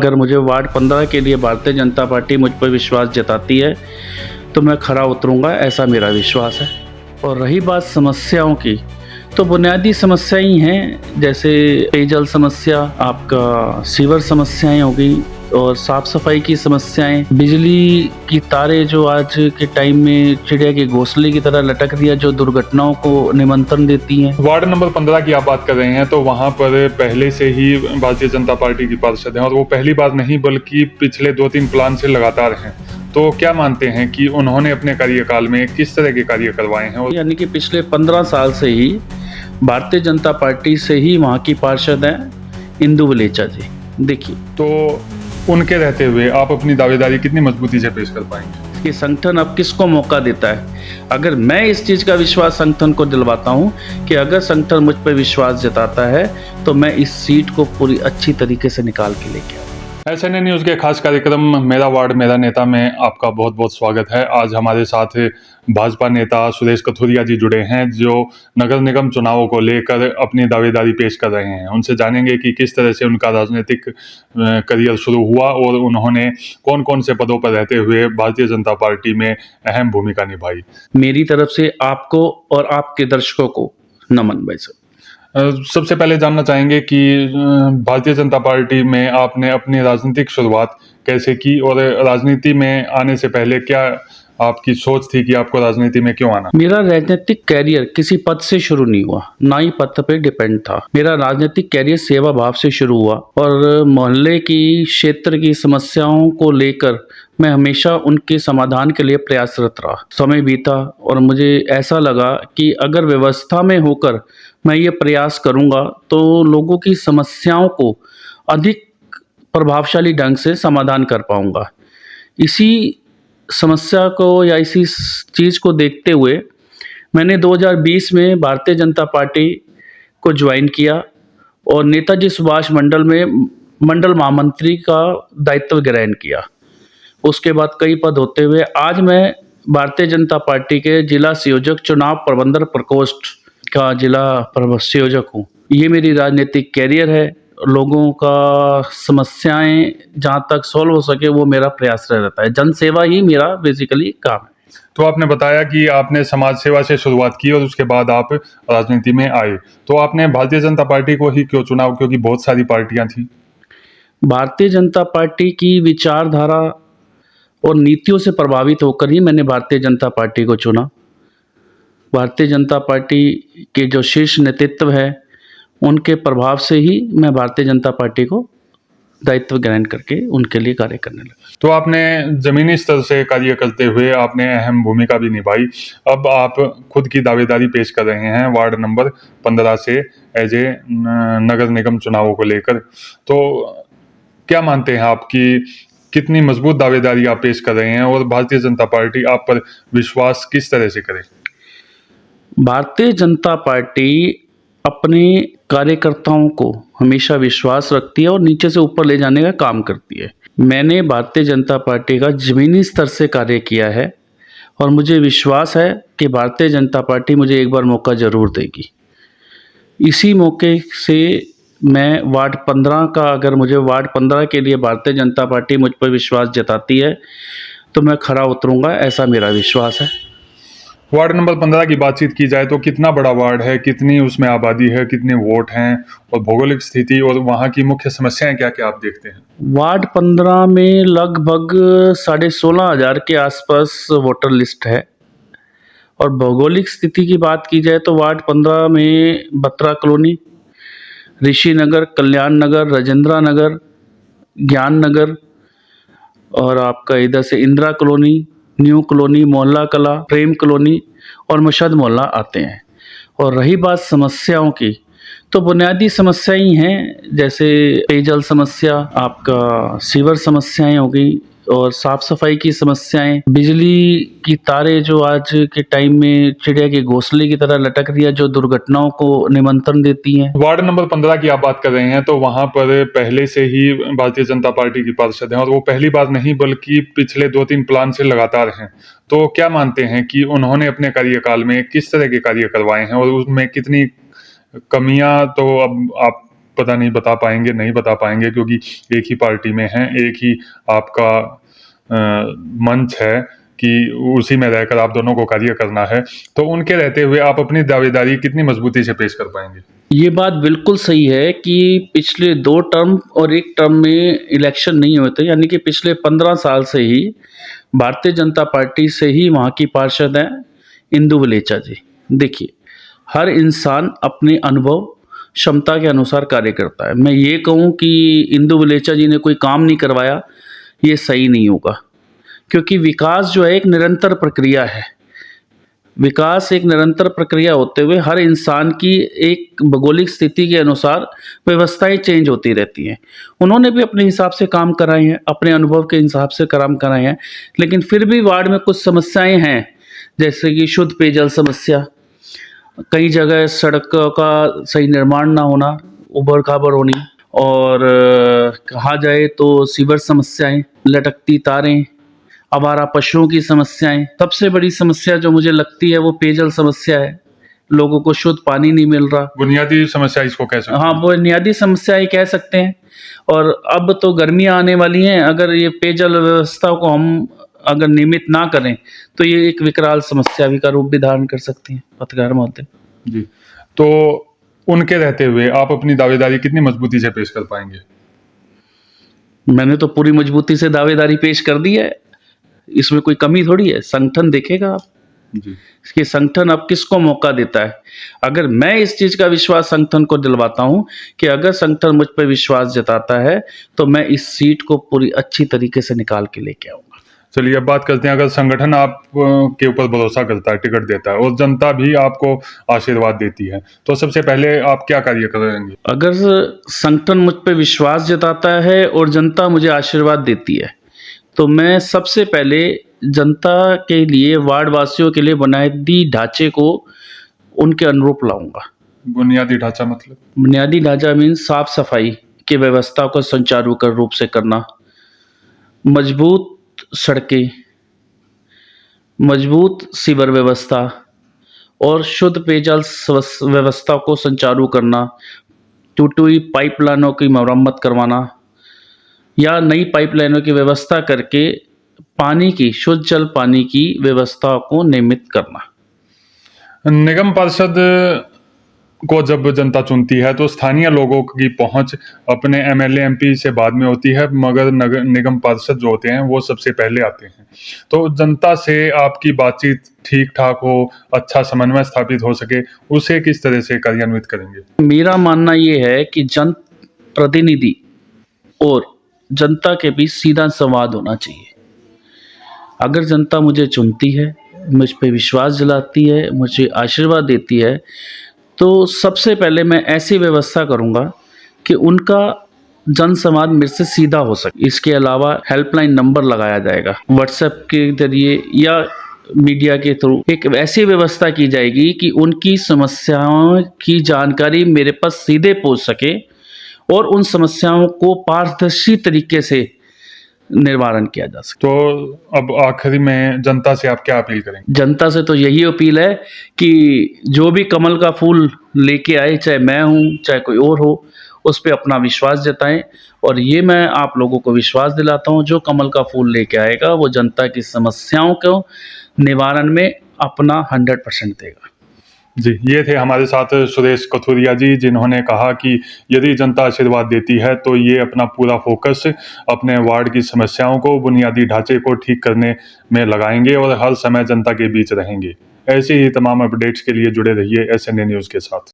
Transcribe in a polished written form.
अगर मुझे वार्ड 15 के लिए भारतीय जनता पार्टी मुझ पर विश्वास जताती है तो मैं खरा उतरूंगा, ऐसा मेरा विश्वास है। और रही बात समस्याओं की, तो बुनियादी समस्याएं ही हैं, जैसे पेयजल समस्या, आपका सीवर समस्याएं हो गई, और साफ सफाई की समस्याएं, बिजली की तारें जो आज के टाइम में चिड़िया के घोंसले की तरह लटक रही है, जो दुर्घटनाओं को निमंत्रण देती हैं। वार्ड नंबर 15 की आप बात कर रहे हैं, तो वहां पर पहले से ही भारतीय जनता पार्टी की पार्षद हैं और वो पहली बार नहीं बल्कि पिछले 2-3 प्लान से लगातार हैं। तो क्या मानते हैं कि उन्होंने अपने कार्यकाल में किस तरह के कार्य करवाए हैं? और यानी कि पिछले 15 साल से ही भारतीय जनता पार्टी से ही वहाँ की पार्षद हैं इंदु वलेचा जी। देखिए, तो उनके रहते हुए आप अपनी दावेदारी कितनी मजबूती से पेश कर पाएंगे? कि संगठन अब किसको मौका देता है। अगर मैं इस चीज़ का विश्वास संगठन को दिलवाता हूँ कि अगर संगठन मुझ पर विश्वास जताता है तो मैं इस सीट को पूरी अच्छी तरीके से निकाल के लेके आऊँ। SNA न्यूज़ के खास कार्यक्रम मेरा वार्ड मेरा नेता में आपका बहुत बहुत स्वागत है। आज हमारे साथ भाजपा नेता सुरेश कथुरिया जी जुड़े हैं, जो नगर निगम चुनावों को लेकर अपनी दावेदारी पेश कर रहे हैं। उनसे जानेंगे कि किस तरह से उनका राजनीतिक करियर शुरू हुआ और उन्होंने कौन कौन से पदों पर रहते हुए भारतीय जनता पार्टी में अहम भूमिका निभाई। मेरी तरफ से आपको और आपके दर्शकों को नमन भाई साहब। सबसे पहले जानना चाहेंगे कि भारतीय जनता पार्टी में आपने अपनी राजनीतिक शुरुआत कैसे की और राजनीति में आने से पहले क्या आपकी सोच थी कि आपको राजनीति में क्यों आना? मेरा राजनीतिक कैरियर किसी पद से शुरू नहीं हुआ, ना ही पद पे डिपेंड था। मेरा राजनीतिक कैरियर सेवा भाव से शुरू हुआ और मोहल्ले की, क्षेत्र की समस्याओं को लेकर मैं हमेशा उनके समाधान के लिए प्रयासरत रहा। समय बीता और मुझे ऐसा लगा कि अगर व्यवस्था में होकर मैं ये प्रयास करूँगा तो लोगों की समस्याओं को अधिक प्रभावशाली ढंग से समाधान कर पाऊँगा। इसी समस्या को या इसी चीज़ को देखते हुए मैंने 2020 में भारतीय जनता पार्टी को ज्वाइन किया और नेताजी सुभाष मंडल में मंडल महामंत्री का दायित्व ग्रहण किया। उसके बाद कई पद होते हुए आज मैं भारतीय जनता पार्टी के जिला संयोजक, चुनाव प्रबंधन प्रकोष्ठ का जिला संयोजक हूँ। ये मेरी राजनीतिक कैरियर है। लोगों का समस्याएं जहाँ तक सॉल्व हो सके वो मेरा प्रयास रहता है। जन सेवा ही मेरा बेसिकली काम है। तो आपने बताया कि आपने समाज सेवा से शुरुआत की और उसके बाद आप राजनीति में आए। तो आपने भारतीय जनता पार्टी को ही क्यों चुना, क्योंकि बहुत सारी पार्टियां थी? भारतीय जनता पार्टी की विचारधारा और नीतियों से प्रभावित होकर ही मैंने भारतीय जनता पार्टी को चुना। भारतीय जनता पार्टी के जो शीर्ष नेतृत्व है उनके प्रभाव से ही मैं भारतीय जनता पार्टी को दायित्व ग्रहण करके उनके लिए कार्य करने लगा। तो आपने जमीनी स्तर से कार्य करते हुए आपने अहम भूमिका भी निभाई। अब आप खुद की दावेदारी पेश कर रहे हैं वार्ड नंबर 15 से एज ए नगर निगम चुनावों को लेकर। तो क्या मानते हैं आप कि कितनी मजबूत दावेदारी आप पेश कर रहे हैं और भारतीय जनता पार्टी आप पर विश्वास किस तरह से करे? भारतीय जनता पार्टी अपने कार्यकर्ताओं को हमेशा विश्वास रखती है और नीचे से ऊपर ले जाने का काम करती है। मैंने भारतीय जनता पार्टी का ज़मीनी स्तर से कार्य किया है और मुझे विश्वास है कि भारतीय जनता पार्टी मुझे एक बार मौका ज़रूर देगी। इसी मौके से मैं वार्ड 15 का, अगर मुझे वार्ड 15 के लिए भारतीय जनता पार्टी मुझ पर विश्वास जताती है तो मैं खरा उतरूंगा, ऐसा मेरा विश्वास है। वार्ड नंबर 15 की बातचीत की जाए तो कितना बड़ा वार्ड है, कितनी उसमें आबादी है, कितने वोट हैं और भौगोलिक स्थिति और वहाँ की मुख्य समस्याएं क्या क्या आप देखते हैं? वार्ड 15 में लगभग 16,500 के आसपास वोटर लिस्ट है और भौगोलिक स्थिति की बात की जाए तो वार्ड 15 में बत्रा कॉलोनी, ऋषि नगर, कल्याण नगर, राजेंद्र नगर, ज्ञान नगर और आपका इधर से इंदिरा कॉलोनी, न्यू कॉलोनी, मोहल्ला कला, प्रेम कॉलोनी और मशहद मोहल्ला आते हैं। और रही बात समस्याओं की, तो बुनियादी समस्याएं ही हैं, जैसे पेयजल समस्या, आपका सीवर समस्याएं हो गई और साफ सफाई की समस्याएं, बिजली की तारें जो आज के टाइम में चिड़िया के घोंसले की तरह लटक रही है, जो दुर्घटनाओं को निमंत्रण देती हैं। वार्ड नंबर 15 की आप बात कर रहे हैं, तो वहां पर पहले से ही भारतीय जनता पार्टी की पार्षद हैं और वो पहली बार नहीं बल्कि पिछले 2-3 प्लान से लगातार हैं। तो क्या मानते हैं कि उन्होंने अपने कार्यकाल में किस तरह के कार्य करवाए हैं और उसमें कितनी कमियां तो अब आप पता नहीं बता पाएंगे, नहीं बता पाएंगे, क्योंकि एक ही पार्टी में हैं, एक ही आपका मंच है कि उसी में रहकर आप दोनों को कार्य करना है। तो उनके रहते हुए आप अपनी दावेदारी कितनी मजबूती से पेश कर पाएंगे? ये बात बिल्कुल सही है कि पिछले 2 टर्म और 1 टर्म में इलेक्शन नहीं हुए थे, यानी कि पिछले 15 साल से ही भारतीय जनता पार्टी से ही वहाँ की पार्षद हैं इंदु वलेचा जी। देखिए, हर इंसान अपने अनुभव, क्षमता के अनुसार कार्य करता है। मैं ये कहूँ कि इंदु वलेचा जी ने कोई काम नहीं करवाया, ये सही नहीं होगा, क्योंकि विकास जो है एक निरंतर प्रक्रिया है। विकास एक निरंतर प्रक्रिया होते हुए हर इंसान की एक भौगोलिक स्थिति के अनुसार व्यवस्थाएं चेंज होती रहती हैं। उन्होंने भी अपने हिसाब से काम कराए हैं, अपने अनुभव के हिसाब से काम कराए हैं, लेकिन फिर भी वार्ड में कुछ समस्याएं हैं, जैसे कि शुद्ध पेयजल समस्या, कई जगह सड़कों का सही निर्माण ना होना, उबड़ खाबड़ होनी, और कहा जाए तो सीवर समस्याएं, लटकती तारें, आवारा पशुओं की समस्याएं। सबसे बड़ी समस्या जो मुझे लगती है वो पेयजल समस्या है। लोगों को शुद्ध पानी नहीं मिल रहा। बुनियादी समस्या इसको कह सकते हाँ, हैं। वो बुनियादी समस्या ही कह सकते हैं। और अब तो गर्मियाँ आने वाली हैं, अगर ये पेयजल व्यवस्था को हम अगर नियमित ना करें तो ये एक विकराल समस्या भी का रूप भी धारण कर सकती है। पत्रकार महोदय जी, तो उनके रहते हुए आप अपनी दावेदारी कितनी मजबूती से पेश कर पाएंगे? मैंने तो पूरी मजबूती से दावेदारी पेश कर दी है, इसमें कोई कमी थोड़ी है। संगठन देखेगा आप जी, कि संगठन अब किसको मौका देता है। अगर मैं इस चीज़ का विश्वास संगठन को दिलवाता हूं कि अगर संगठन मुझ पर विश्वास जताता है तो मैं इस सीट को पूरी अच्छी तरीके से निकाल के लेके आऊँगा। चलिए अब बात करते हैं, अगर संगठन आप के ऊपर भरोसा करता है, टिकट देता है और जनता भी आपको आशीर्वाद देती है, तो सबसे पहले आप क्या कार्य करेंगे? अगर संगठन मुझ पर विश्वास जताता है और जनता मुझे आशीर्वाद देती है तो मैं सबसे पहले जनता के लिए, वार्ड वासियों के लिए बुनियादी ढांचे को उनके अनुरूप लाऊंगा। बुनियादी ढांचा मतलब? बुनियादी ढांचा मीन साफ सफाई की व्यवस्था को सुचारू रूप से करना, मजबूत सड़कें, मजबूत सीवर व्यवस्था और शुद्ध पेयजल व्यवस्था को सुचारू करना, टूटी हुई पाइपलाइनों की मरम्मत करवाना या नई पाइपलाइनों की व्यवस्था करके पानी की, शुद्ध जल पानी की व्यवस्था को नियमित करना। निगम पार्षद को जब जनता चुनती है तो स्थानीय लोगों की पहुंच अपने एमएलए एमपी से बाद में होती है, मगर निगम पार्षद जो होते हैं वो सबसे पहले आते हैं। तो जनता से आपकी बातचीत ठीक ठाक हो, अच्छा समन्वय स्थापित हो सके, उसे किस तरह से कार्यान्वित करेंगे? मेरा मानना ये है कि जन प्रतिनिधि और जनता के बीच सीधा संवाद होना चाहिए। अगर जनता मुझे चुनती है, मुझ पे विश्वास जलाती है, मुझे आशीर्वाद देती है, तो सबसे पहले मैं ऐसी व्यवस्था करूँगा कि उनका जनसंवाद मेरे से सीधा हो सके। इसके अलावा हेल्पलाइन नंबर लगाया जाएगा, व्हाट्सएप के जरिए या मीडिया के थ्रू एक ऐसी व्यवस्था की जाएगी कि उनकी समस्याओं की जानकारी मेरे पास सीधे पहुंच सके और उन समस्याओं को पारदर्शी तरीके से निवारण किया जा सके। तो अब आखिरी में जनता से आप क्या अपील करेंगे? जनता से तो यही अपील है कि जो भी कमल का फूल लेके आए, चाहे मैं हूँ चाहे कोई और हो, उस पे अपना विश्वास जताएं। और ये मैं आप लोगों को विश्वास दिलाता हूँ, जो कमल का फूल लेके आएगा वो जनता की समस्याओं को निवारण में अपना 100% देगा। जी, ये थे हमारे साथ सुरेश कथुरिया जी, जिन्होंने कहा कि यदि जनता आशीर्वाद देती है तो ये अपना पूरा फोकस अपने वार्ड की समस्याओं को, बुनियादी ढांचे को ठीक करने में लगाएंगे और हर समय जनता के बीच रहेंगे। ऐसे ही तमाम अपडेट्स के लिए जुड़े रहिए SNA न्यूज़ के साथ।